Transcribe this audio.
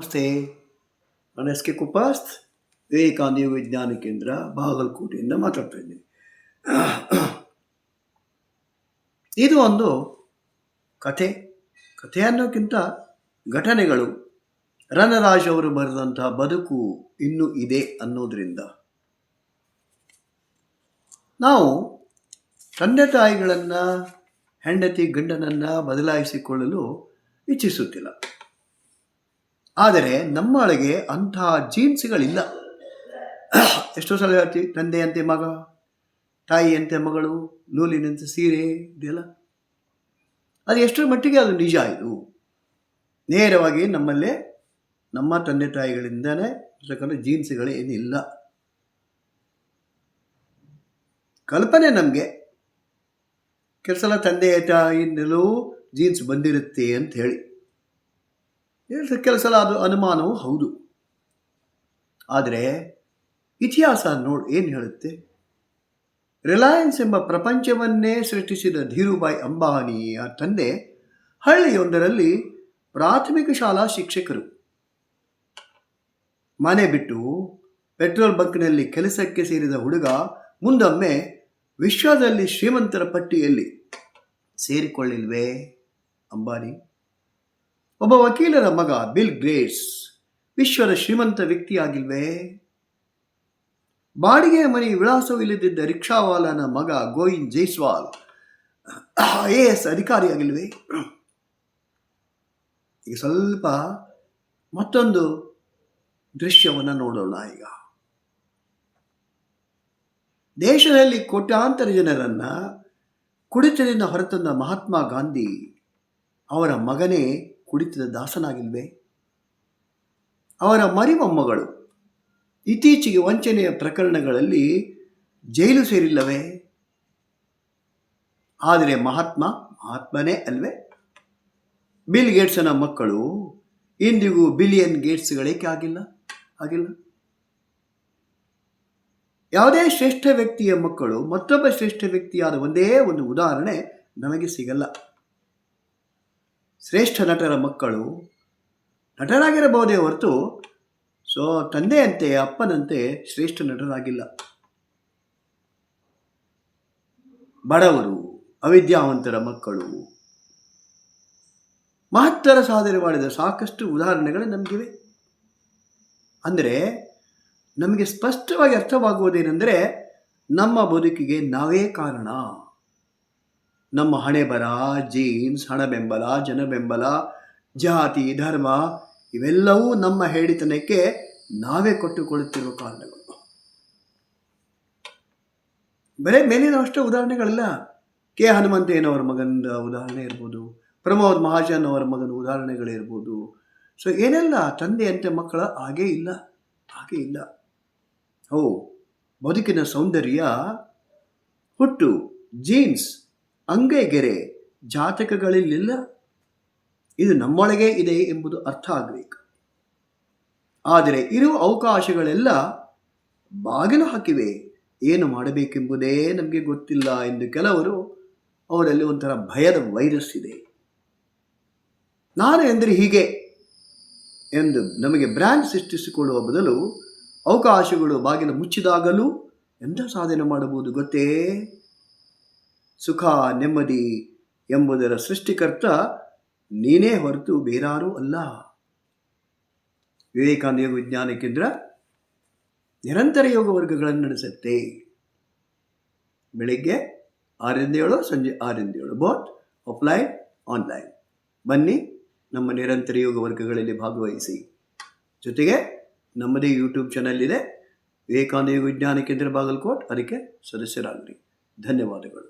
ನಮಸ್ತೆ. ನಾನು S K ಕುಪಾಸ್ತ್, Vivekananda ವಿಜ್ಞಾನ ಕೇಂದ್ರ, ಬಾಗಲಕೋಟೆಯಿಂದ ಮಾತಾಡ್ತಾ ಇದ್ದೀನಿ. ಇದು ಒಂದು ಕಥೆ. ಕಥೆ ಅನ್ನೋಕ್ಕಿಂತ ಘಟನೆಗಳು. ರಣರಾಜ್ ಅವರು ಬರೆದಂತಹ ಬದುಕು ಇನ್ನೂ ಇದೆ ಅನ್ನೋದ್ರಿಂದ ನಾವು ತಂದೆ ತಾಯಿಗಳನ್ನು, ಹೆಂಡತಿ ಗಂಡನನ್ನು ಬದಲಾಯಿಸಿಕೊಳ್ಳಲು ಇಚ್ಛಿಸುತ್ತಿಲ್ಲ. ಆದರೆ ನಮ್ಮೊಳಗೆ ಅಂಥ ಜೀನ್ಸ್ಗಳಿಲ್ಲ. ಎಷ್ಟೋ ಸಲ ಹೇಳ್ತೀವಿ, ತಂದೆಯಂತೆ ಮಗ, ತಾಯಿಯಂತೆ ಮಗಳು, ನೂಲಿನಂತೆ ಸೀರೆ, ಇದೆಲ್ಲ ಅದು ಎಷ್ಟರ ಮಟ್ಟಿಗೆ ಅದು ನಿಜ? ಇದು ನೇರವಾಗಿ ನಮ್ಮಲ್ಲೇ ನಮ್ಮ ತಂದೆ ತಾಯಿಗಳಿಂದನೇ ಇರ್ತಕ್ಕಂಥ ಜೀನ್ಸ್ಗಳೇನಿಲ್ಲ. ಕಲ್ಪನೆ ನಮಗೆ ಕೆಲಸ ಸಲ ತಂದೆ ತಾಯಿಯಿಂದಲೂ ಜೀನ್ಸ್ ಬಂದಿರುತ್ತೆ ಅಂತ ಹೇಳಿ. ಕೆಲಸ ಸಲ ಅದು ಅನುಮಾನವೂ ಹೌದು. ಆದರೆ ಇತಿಹಾಸ ಏನು ಹೇಳುತ್ತೆ? ರಿಲಯನ್ಸ್ ಎಂಬ ಪ್ರಪಂಚವನ್ನೇ ಸೃಷ್ಟಿಸಿದ ಧೀರುಭಾಯ್ ಅಂಬಾನಿಯ ತಂದೆ ಹಳ್ಳಿಯೊಂದರಲ್ಲಿ ಪ್ರಾಥಮಿಕ ಶಾಲಾ ಶಿಕ್ಷಕರು. ಮನೆ ಬಿಟ್ಟು ಪೆಟ್ರೋಲ್ ಬಂಕ್ನಲ್ಲಿ ಕೆಲಸಕ್ಕೆ ಸೇರಿದ ಹುಡುಗ ಮುಂದೊಮ್ಮೆ ವಿಶ್ವದಲ್ಲಿ ಶ್ರೀಮಂತರ ಪಟ್ಟಿಯಲ್ಲಿ ಸೇರಿಕೊಳ್ಳಿಲ್ವೇ ಅಂಬಾನಿ? ಒಬ್ಬ ವಕೀಲರ ಮಗ ಬಿಲ್ ಗೇಟ್ಸ್ ವಿಶ್ವದ ಶ್ರೀಮಂತ ವ್ಯಕ್ತಿಯಾಗಿಲ್ವೇ? ಬಾಡಿಗೆ ಮನೆ ವಿಳಾಸವಿಲ್ಲದಿದ್ದ ರಿಕ್ಷಾವಾಲನ ಮಗ ಗೋವಿಂದ್ ಜೈಸ್ವಾಲ್ IAS ಅಧಿಕಾರಿಯಾಗಿಲ್ವೇ? ಈಗ ಸ್ವಲ್ಪ ಮತ್ತೊಂದು ದೃಶ್ಯವನ್ನು ನೋಡೋಣ. ಈಗ ದೇಶದಲ್ಲಿ ಕೋಟ್ಯಾಂತರ ಜನರನ್ನು ಕುಡಿತದಿಂದ ಹೊರತಂದ ಮಹಾತ್ಮ ಗಾಂಧಿ ಅವರ ಮಗನೇ ಕುಡಿತದ ದಾಸನಾಗಿಲ್ವೇ? ಅವರ ಮರಿಮೊಮ್ಮಗಳು ಇತ್ತೀಚೆಗೆ ವಂಚನೆಯ ಪ್ರಕರಣಗಳಲ್ಲಿ ಜೈಲು ಸೇರಿಲ್ಲವೇ? ಆದರೆ ಮಹಾತ್ಮನೇ ಅಲ್ವೇ? ಬಿಲ್ ಗೇಟ್ಸನ ಮಕ್ಕಳು ಇಂದಿಗೂ ಬಿಲಿಯನ್ ಗೇಟ್ಸ್ಗಳೇಕೆ ಆಗಿಲ್ಲ? ಯಾವುದೇ ಶ್ರೇಷ್ಠ ವ್ಯಕ್ತಿಯ ಮಕ್ಕಳು ಮತ್ತೊಬ್ಬ ಶ್ರೇಷ್ಠ ವ್ಯಕ್ತಿಯಾದ ಒಂದೇ ಒಂದು ಉದಾಹರಣೆ ನಮಗೆ ಸಿಗಲ್ಲ. ಶ್ರೇಷ್ಠ ನಟರ ಮಕ್ಕಳು ನಟರಾಗಿರಬಹುದೇ ಹೊರತು ತಂದೆಯಂತೆ ಅಪ್ಪನಂತೆ ಶ್ರೇಷ್ಠ ನಟರಾಗಿಲ್ಲ. ಬಡವರು, ಅವಿದ್ಯಾವಂತರ ಮಕ್ಕಳು ಮಹತ್ತರ ಸಾಧನೆ ಮಾಡಿದ ಸಾಕಷ್ಟು ಉದಾಹರಣೆಗಳು ನಮಗಿವೆ. ಅಂದರೆ ನಮಗೆ ಸ್ಪಷ್ಟವಾಗಿ ಅರ್ಥವಾಗುವುದೇನೆಂದರೆ, ನಮ್ಮ ಬದುಕಿಗೆ ನಾವೇ ಕಾರಣ. ನಮ್ಮ ಹಣೆ ಬರ, ಜೀನ್ಸ್, ಹಣ ಬೆಂಬಲ, ಜನ ಬೆಂಬಲ, ಜಾತಿ, ಧರ್ಮ ಇವೆಲ್ಲವೂ ನಮ್ಮ ಹೇಳಿತನಕ್ಕೆ ನಾವೇ ಕೊಟ್ಟುಕೊಳ್ಳುತ್ತಿರುವ ಕಾರಣಗಳು. ಬರೀ ಮೇಲಿನ ಅಷ್ಟೇ ಉದಾಹರಣೆಗಳಿಲ್ಲ. ಕೆ ಹನುಮಂತಯ್ಯನವರ ಮಗನ ಉದಾಹರಣೆ ಇರ್ಬೋದು, ಪ್ರಮೋದ್ ಮಹಾಜನ್ ಅವರ ಮಗನ ಉದಾಹರಣೆಗಳಿರ್ಬೋದು. ಏನೆಲ್ಲ ತಂದೆಯಂತೆ ಮಕ್ಕಳ ಹಾಗೇ ಇಲ್ಲ. ಬದುಕಿನ ಸೌಂದರ್ಯ ಹುಟ್ಟು, ಜೀನ್ಸ್, ಅಂಗೈಗೆರೆ, ಜಾತಕಗಳಲ್ಲಿಲ್ಲ. ಇದು ನಮ್ಮೊಳಗೆ ಇದೆ ಎಂಬುದು ಅರ್ಥ ಆಗಬೇಕು. ಆದರೆ ಇರುವ ಅವಕಾಶಗಳೆಲ್ಲ ಬಾಗಿಲು ಹಾಕಿವೆ. ಏನು ಮಾಡಬೇಕೆಂಬುದೇ ನಮಗೆ ಗೊತ್ತಿಲ್ಲ ಎಂದು ಕೆಲವರು, ಅವರಲ್ಲಿ ಒಂಥರ ಭಯದ ವೈರಸ್ ಇದೆ. ನಾನು ಎಂದರೆ ಹೀಗೆ ಎಂದು ನಮಗೆ ಬ್ರ್ಯಾಂಡ್ ಸೃಷ್ಟಿಸಿಕೊಳ್ಳುವ ಬದಲು ಅವಕಾಶಗಳು ಬಾಗಿಲು ಮುಚ್ಚಿದಾಗಲೂ ಎಂಥ ಸಾಧನೆ ಮಾಡಬಹುದು ಗೊತ್ತೇ? ಸುಖ, ನೆಮ್ಮದಿ ಎಂಬುದರ ಸೃಷ್ಟಿಕರ್ತ ನೀನೇ ಹೊರತು ಬೇರಾರೂ ಅಲ್ಲ. ವಿವೇಕಾನಂದ ಯೋಗ ವಿಜ್ಞಾನ ಕೇಂದ್ರ ನಿರಂತರ ಯೋಗ ವರ್ಗಗಳನ್ನು ನಡೆಸುತ್ತೆ. ಬೆಳಿಗ್ಗೆ 6ರಿಂದ 7, ಸಂಜೆ 6ರಿಂದ 7, ಬೋತ್ ಆಫ್ಲೈನ್, ಆನ್ಲೈನ್. ಬನ್ನಿ, ನಮ್ಮ ನಿರಂತರ ಯೋಗ ವರ್ಗಗಳಲ್ಲಿ ಭಾಗವಹಿಸಿ. ಜೊತೆಗೆ ನಮ್ಮದೇ ಯೂಟ್ಯೂಬ್ ಚಾನಲ್ ಇದೆ, ವಿವೇಕಾನಂದ ಯೋಗ ವಿಜ್ಞಾನ ಕೇಂದ್ರ ಬಾಗಲಕೋಟ್. ಅದಕ್ಕೆ ಸದಸ್ಯರಾಗಿರಿ. ಧನ್ಯವಾದಗಳು.